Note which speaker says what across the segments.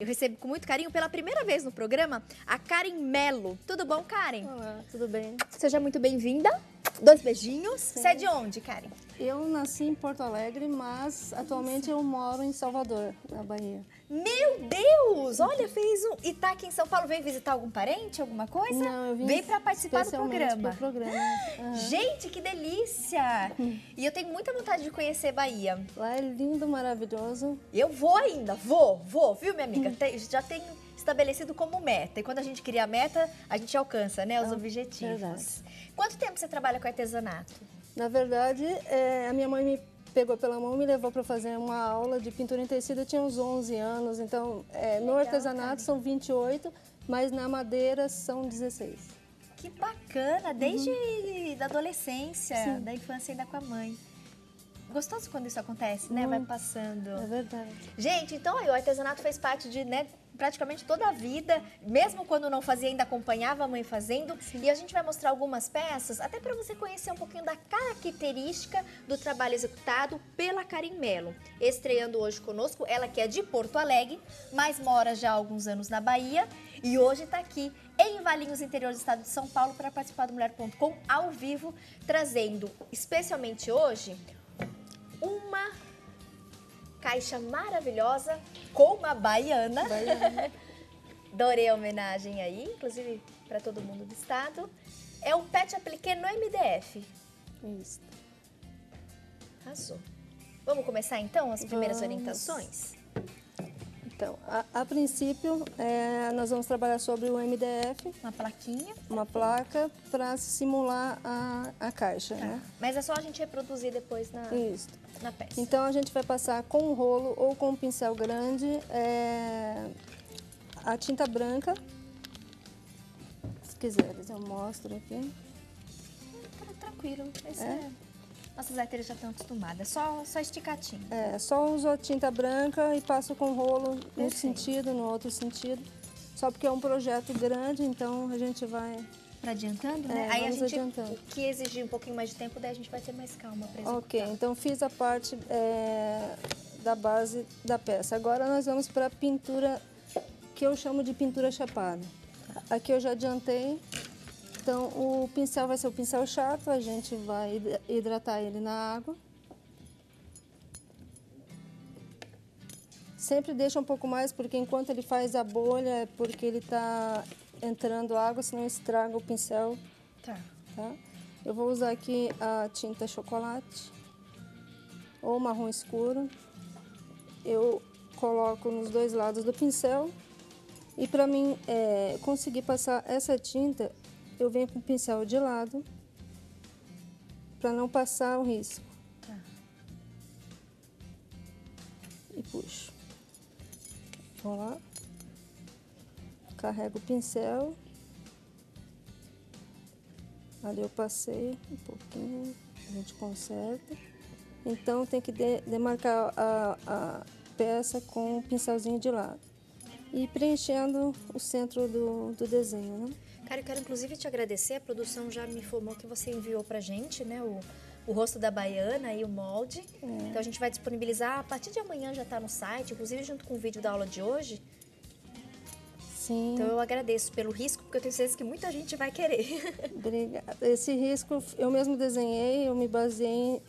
Speaker 1: Eu recebo com muito carinho, pela primeira vez no programa, a Karen Melo. Tudo bom, Karen?
Speaker 2: Olá, tudo bem?
Speaker 1: Seja muito bem-vinda. 2 beijinhos.
Speaker 2: Sim.
Speaker 1: Você é de onde, Karen?
Speaker 2: Eu nasci em Porto Alegre, mas atualmente eu moro em Salvador, na Bahia.
Speaker 1: Meu Deus! Olha, fez um... E tá aqui em São Paulo, veio visitar algum parente, alguma coisa?
Speaker 2: Não, eu vim
Speaker 1: veio para participar do
Speaker 2: especialmente
Speaker 1: programa.
Speaker 2: pro programa. Aham.
Speaker 1: Gente, que delícia! E eu tenho muita vontade de conhecer Bahia.
Speaker 2: Lá é lindo, maravilhoso.
Speaker 1: Eu vou ainda, vou, viu, minha amiga? Já tenho estabelecido como meta. E quando a gente cria a meta, a gente alcança, né, os objetivos.
Speaker 2: Verdade.
Speaker 1: Quanto tempo você trabalha com artesanato?
Speaker 2: Na verdade, a minha mãe me pegou pela mão e me levou para fazer uma aula de pintura em tecido. Eu tinha uns 11 anos, então no artesanato são 28, mas na madeira são 16.
Speaker 1: Que bacana, desde da adolescência,
Speaker 2: Sim.
Speaker 1: da infância ainda com a mãe. Gostoso quando isso acontece, né? Vai passando.
Speaker 2: É verdade.
Speaker 1: Gente, então aí, o artesanato fez parte de, né, praticamente toda a vida, mesmo quando não fazia, ainda acompanhava a mãe fazendo.
Speaker 2: Sim.
Speaker 1: E a gente vai mostrar algumas peças, até para você conhecer um pouquinho da característica do trabalho executado pela Karen Melo. Estreando hoje conosco, ela que é de Porto Alegre, mas mora já há alguns anos na Bahia e hoje está aqui em Valinhos, interior do estado de São Paulo, para participar do Mulher.com ao vivo, trazendo especialmente hoje uma caixa maravilhosa com uma baiana. Adorei a homenagem aí, inclusive para todo mundo do estado. É um pet appliqué no MDF.
Speaker 2: Isso.
Speaker 1: Arrasou. Vamos começar então as primeiras
Speaker 2: Vamos.
Speaker 1: orientações?
Speaker 2: Então, a princípio, nós vamos trabalhar sobre o MDF,
Speaker 1: Uma plaquinha.
Speaker 2: uma placa, para simular a caixa,
Speaker 1: Tá.
Speaker 2: né?
Speaker 1: Mas é só a gente reproduzir depois
Speaker 2: Isso.
Speaker 1: na peça.
Speaker 2: Então, a gente vai passar com um rolo ou com um pincel grande a tinta branca. Se quiseres, eu mostro aqui.
Speaker 1: Tranquilo. Nossas arteiras já estão acostumadas. Só esticatinho.
Speaker 2: Só uso a tinta branca e passo com o rolo num
Speaker 1: Perfeito.
Speaker 2: sentido, no outro sentido. Só porque é um projeto grande, então a gente vai...
Speaker 1: Para adiantando, né? Aí
Speaker 2: vamos
Speaker 1: a gente,
Speaker 2: adiantando.
Speaker 1: o que exigir um pouquinho mais de tempo, daí a gente vai ter mais calma para executar.
Speaker 2: Ok, então fiz a parte da base da peça. Agora nós vamos para a pintura, que eu chamo de pintura chapada. Aqui eu já adiantei. Então o pincel vai ser o pincel chato, a gente vai hidratar ele na água. Sempre deixa um pouco mais, porque enquanto ele faz a bolha, é porque ele está entrando água, senão estraga o pincel.
Speaker 1: Tá.
Speaker 2: Tá? Eu vou usar aqui a tinta chocolate ou marrom escuro. Eu coloco nos dois lados do pincel e para mim conseguir passar essa tinta, eu venho com o pincel de lado para não passar o risco.
Speaker 1: Tá.
Speaker 2: E puxo. Vou lá. Carrego o pincel. Ali eu passei um pouquinho, a gente conserta. Então tem que demarcar a peça com o pincelzinho de lado. E preenchendo o centro do desenho, né?
Speaker 1: Cara, eu quero inclusive te agradecer. A produção já me informou que você enviou pra gente, né, o rosto da baiana e o molde. Então a gente vai disponibilizar, a partir de amanhã já tá no site, inclusive junto com o vídeo da aula de hoje.
Speaker 2: Sim.
Speaker 1: Então eu agradeço pelo risco, porque eu tenho certeza que muita gente vai querer.
Speaker 2: Obrigada. Esse risco eu mesmo desenhei, eu me baseei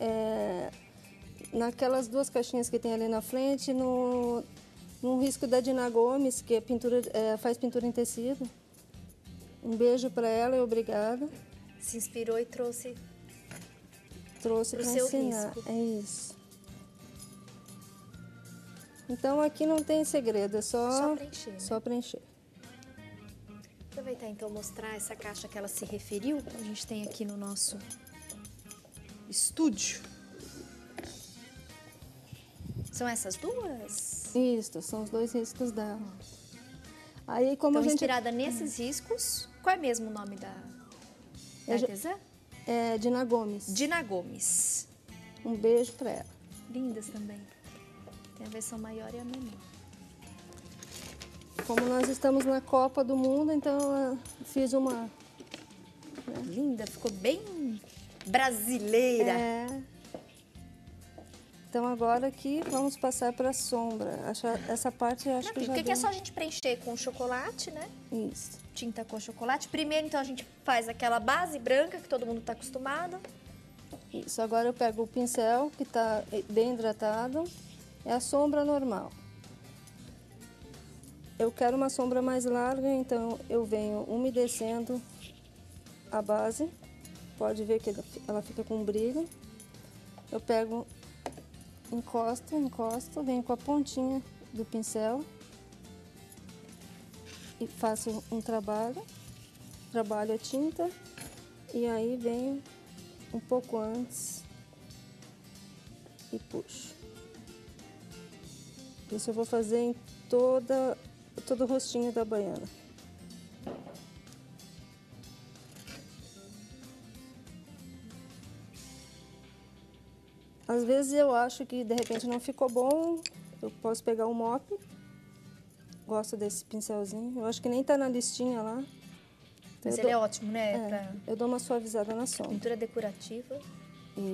Speaker 2: naquelas duas caixinhas que tem ali na frente, num risco da Dina Gomes, que faz pintura em tecido. Um beijo para ela e obrigada.
Speaker 1: Se inspirou e trouxe
Speaker 2: Trouxe
Speaker 1: pro
Speaker 2: para
Speaker 1: seu
Speaker 2: ensinar.
Speaker 1: risco.
Speaker 2: É isso. Então aqui não tem segredo, é
Speaker 1: Só preencher, né?
Speaker 2: só preencher.
Speaker 1: Aproveitar então mostrar essa caixa que ela se referiu, que a gente tem aqui no nosso estúdio. São essas duas?
Speaker 2: Isso, são os dois riscos dela. Aí como
Speaker 1: Então,
Speaker 2: a gente
Speaker 1: inspirada nesses riscos, qual é mesmo o nome da artesã?
Speaker 2: Dina Gomes.
Speaker 1: Dina Gomes.
Speaker 2: Um beijo para ela.
Speaker 1: Lindas também. Tem a versão maior e a menor.
Speaker 2: Como nós estamos na Copa do Mundo, então eu fiz uma...
Speaker 1: Linda, ficou bem brasileira.
Speaker 2: Então, agora aqui, vamos passar para a sombra. Essa parte eu acho que já
Speaker 1: Porque aqui
Speaker 2: deu.
Speaker 1: é só a gente preencher com chocolate, né?
Speaker 2: Isso.
Speaker 1: Tinta com chocolate. Primeiro, então, a gente faz aquela base branca que todo mundo está acostumado.
Speaker 2: Isso. Agora eu pego o pincel, que está bem hidratado. É a sombra normal. Eu quero uma sombra mais larga, então eu venho umedecendo a base. Pode ver que ela fica com brilho. Eu pego, encosto, venho com a pontinha do pincel e faço um trabalho a tinta e aí venho um pouco antes e puxo. Isso eu vou fazer em todo o rostinho da baiana. Às vezes eu acho que de repente não ficou bom, eu posso pegar um mop. Gosto desse pincelzinho. Eu acho que nem tá na listinha lá. Então
Speaker 1: Mas ele é ótimo, né? Pra
Speaker 2: eu dou uma suavizada na sombra.
Speaker 1: pintura decorativa.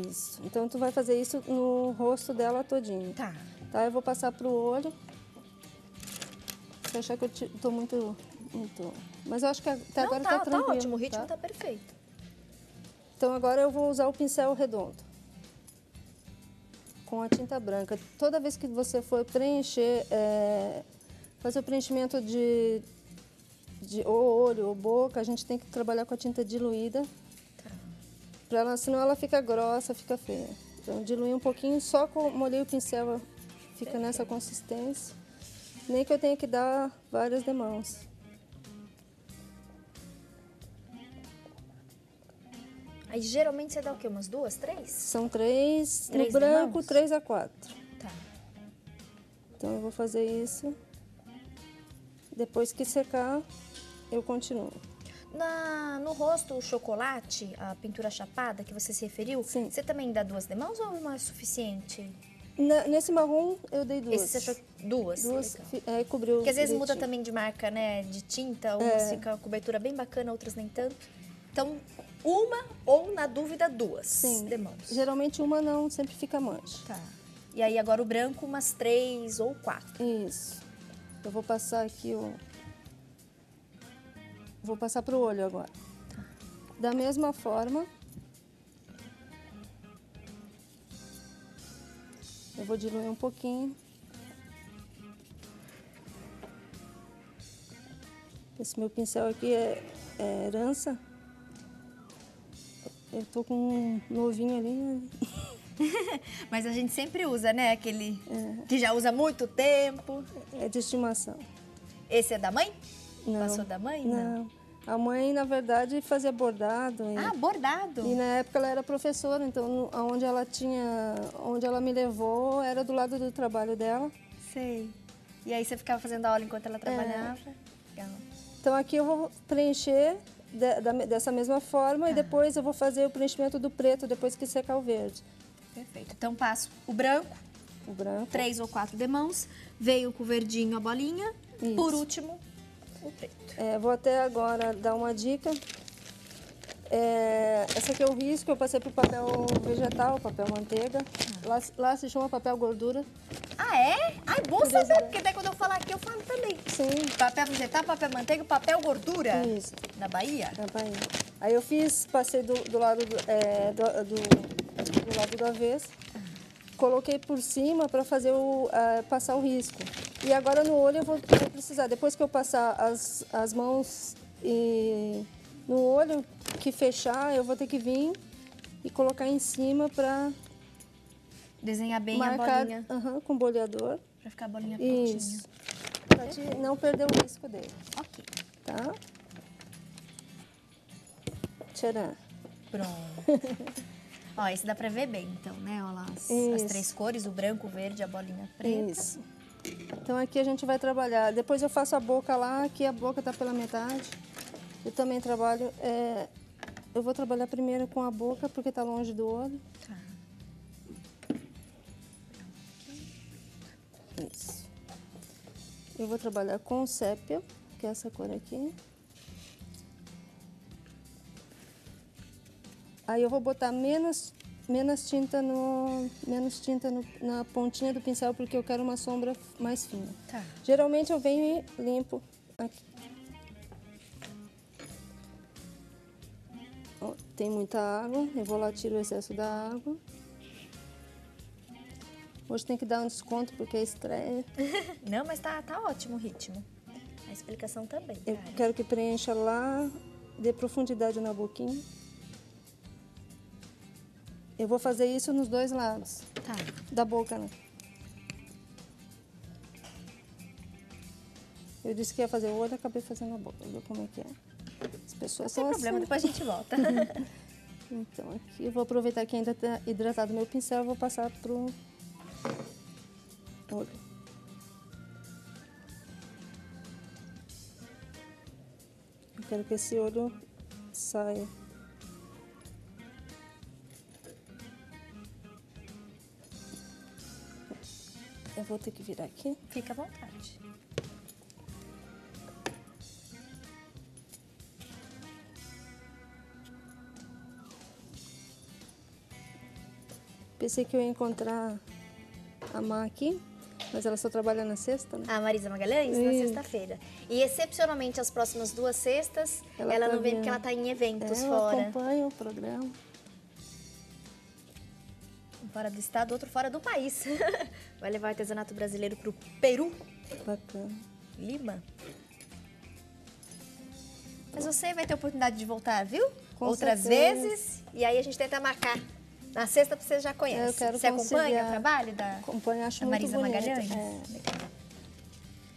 Speaker 2: Isso. Então tu vai fazer isso no rosto dela todinho.
Speaker 1: Tá.
Speaker 2: Tá, eu vou passar pro olho. Se achar que eu tô muito... Mas eu acho que até agora tá tranquilo.
Speaker 1: Tá ótimo, o ritmo tá perfeito.
Speaker 2: Então agora eu vou usar o pincel redondo. Com a tinta branca. Toda vez que você for preencher, fazer o preenchimento de ou olho ou boca, a gente tem que trabalhar com a tinta diluída. Tá. Senão ela fica grossa, fica feia. Então diluir um pouquinho, só molhei o pincel, fica nessa consistência. Nem que eu tenha que dar várias demãos.
Speaker 1: Aí geralmente você dá o quê? Umas 2, 3?
Speaker 2: São 3, no
Speaker 1: Três
Speaker 2: branco,
Speaker 1: demãos?
Speaker 2: 3 a 4.
Speaker 1: Tá.
Speaker 2: Então eu vou fazer isso. Depois que secar, eu continuo.
Speaker 1: No rosto, o chocolate, a pintura chapada que você se referiu,
Speaker 2: Sim.
Speaker 1: você também dá 2 demãos ou uma é suficiente?
Speaker 2: Nesse marrom eu dei 2.
Speaker 1: Esse você achou 2?
Speaker 2: Duas,
Speaker 1: Legal.
Speaker 2: cobriu.
Speaker 1: Porque às vezes muda
Speaker 2: direitinho.
Speaker 1: também de marca, né? De tinta, umas fica a cobertura bem bacana, outras nem tanto. Então, uma ou, na dúvida, 2
Speaker 2: Sim.
Speaker 1: demãos.
Speaker 2: Geralmente uma não, sempre fica mancha.
Speaker 1: Tá. E aí agora o branco, umas 3 ou 4.
Speaker 2: Isso. Eu vou passar aqui Vou passar pro olho agora.
Speaker 1: Tá.
Speaker 2: Da mesma forma, eu vou diluir um pouquinho. Esse meu pincel aqui é herança. Eu tô com um novinho ali, né?
Speaker 1: Mas a gente sempre usa, né? Aquele que já usa há muito tempo.
Speaker 2: É de estimação.
Speaker 1: Esse é da mãe?
Speaker 2: Não.
Speaker 1: Passou da mãe?
Speaker 2: Não. A mãe, na verdade, fazia bordado.
Speaker 1: Ah, bordado.
Speaker 2: E na época ela era professora, então onde ela me levou era do lado do trabalho dela.
Speaker 1: Sei. E aí você ficava fazendo aula enquanto ela trabalhava? Legal.
Speaker 2: Então aqui eu vou preencher dessa mesma forma e depois eu vou fazer o preenchimento do preto depois que secar o verde.
Speaker 1: Perfeito. Então passo o branco,
Speaker 2: O branco.
Speaker 1: 3 ou 4 demãos, veio com o verdinho a bolinha,
Speaker 2: Isso.
Speaker 1: por último o preto.
Speaker 2: Vou até agora dar uma dica. Essa aqui é o risco, eu passei para o papel vegetal, papel manteiga. Lá se chama papel gordura.
Speaker 1: Ah, é? Ai, bom saber, porque daí quando eu falar aqui eu falo também.
Speaker 2: Sim.
Speaker 1: Papel vegetal, papel manteiga, papel gordura.
Speaker 2: Isso.
Speaker 1: Na Bahia?
Speaker 2: Na Bahia. Aí eu passei do lado do lado do avesso, coloquei por cima para fazer passar o risco. E agora no olho eu vou precisar, depois que eu passar as mãos no olho, que fechar, eu vou ter que vir e colocar em cima para
Speaker 1: Desenhar bem
Speaker 2: marcar
Speaker 1: a bolinha.
Speaker 2: com boleador.
Speaker 1: Pra ficar a bolinha prontinha.
Speaker 2: Isso. Pra não perder o risco dele.
Speaker 1: Ok.
Speaker 2: Tá? Tcharam.
Speaker 1: Pronto. Ó, esse dá pra ver bem, então, né? Olha lá, as
Speaker 2: Isso.
Speaker 1: 3 cores, o branco, o verde, a bolinha preta.
Speaker 2: Isso. Então aqui a gente vai trabalhar. Depois eu faço a boca lá, que a boca tá pela metade. Eu também trabalho. Eu vou trabalhar primeiro com a boca, porque tá longe do olho.
Speaker 1: Tá.
Speaker 2: Isso. Eu vou trabalhar com sépia, que é essa cor aqui. Aí eu vou botar menos na pontinha do pincel, porque eu quero uma sombra mais fina.
Speaker 1: Tá.
Speaker 2: Geralmente eu venho e limpo aqui. Ó, tem muita água, eu vou lá, tiro o excesso da água. Hoje tem que dar um desconto porque é estreia.
Speaker 1: Não, mas tá ótimo o ritmo. A explicação também,
Speaker 2: Eu
Speaker 1: cara.
Speaker 2: quero que preencha lá, dê profundidade na boquinha. Eu vou fazer isso nos dois lados
Speaker 1: Tá.
Speaker 2: da boca, né? Eu disse que ia fazer o olho, acabei fazendo a boca. Viu como é que é? As pessoas
Speaker 1: Não
Speaker 2: são
Speaker 1: tem problema,
Speaker 2: assim.
Speaker 1: depois a gente volta.
Speaker 2: Então, aqui eu vou aproveitar que ainda está hidratado meu pincel, eu vou passar pro olho. Eu quero que esse olho saia. Eu vou ter que virar aqui.
Speaker 1: Fica à vontade.
Speaker 2: Pensei que eu ia encontrar a Má aqui, mas ela só trabalha na sexta, né?
Speaker 1: A Marisa Magalhães, na
Speaker 2: Isso.
Speaker 1: sexta-feira. E excepcionalmente as próximas 2 sextas, ela
Speaker 2: tá
Speaker 1: não vem
Speaker 2: vindo.
Speaker 1: porque ela tá em eventos
Speaker 2: Eu
Speaker 1: fora.
Speaker 2: acompanho o programa.
Speaker 1: Um fora do estado, outro fora do país. Vai levar o artesanato brasileiro pro Peru,
Speaker 2: Bacana.
Speaker 1: Lima. Mas você vai ter oportunidade de voltar, viu?
Speaker 2: Com
Speaker 1: Outras
Speaker 2: certeza.
Speaker 1: vezes. E aí a gente tenta marcar. Na sexta você já conhece.
Speaker 2: Eu quero
Speaker 1: você acompanha
Speaker 2: conciliar.
Speaker 1: o trabalho da
Speaker 2: Acompanho, acho
Speaker 1: da
Speaker 2: muito
Speaker 1: Marisa
Speaker 2: bonito.
Speaker 1: Magalhães?
Speaker 2: É.
Speaker 1: Legal.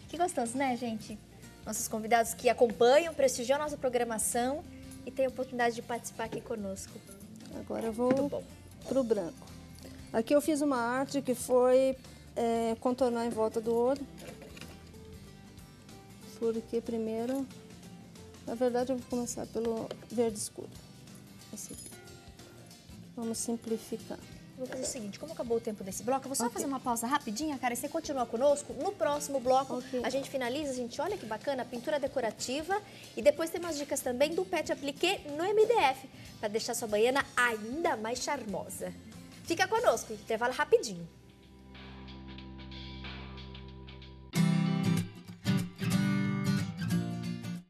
Speaker 1: Que gostoso, né, gente? Nossos convidados que acompanham, prestigiam a nossa programação e têm a oportunidade de participar aqui conosco.
Speaker 2: Agora eu
Speaker 1: Muito
Speaker 2: vou
Speaker 1: bom.
Speaker 2: pro branco. Aqui eu fiz uma arte que foi contornar em volta do olho. Porque primeiro, na verdade eu vou começar pelo verde escuro. Esse aqui. Vamos simplificar.
Speaker 1: Vou fazer o seguinte, como acabou o tempo desse bloco, eu vou só
Speaker 2: Ok.
Speaker 1: fazer uma pausa rapidinha, cara, e você continua conosco. No próximo bloco,
Speaker 2: Ok.
Speaker 1: a gente finaliza, a gente olha que bacana, a pintura decorativa. E depois tem umas dicas também do pet appliqué no MDF, para deixar sua banhana ainda mais charmosa. Fica conosco, intervalo rapidinho.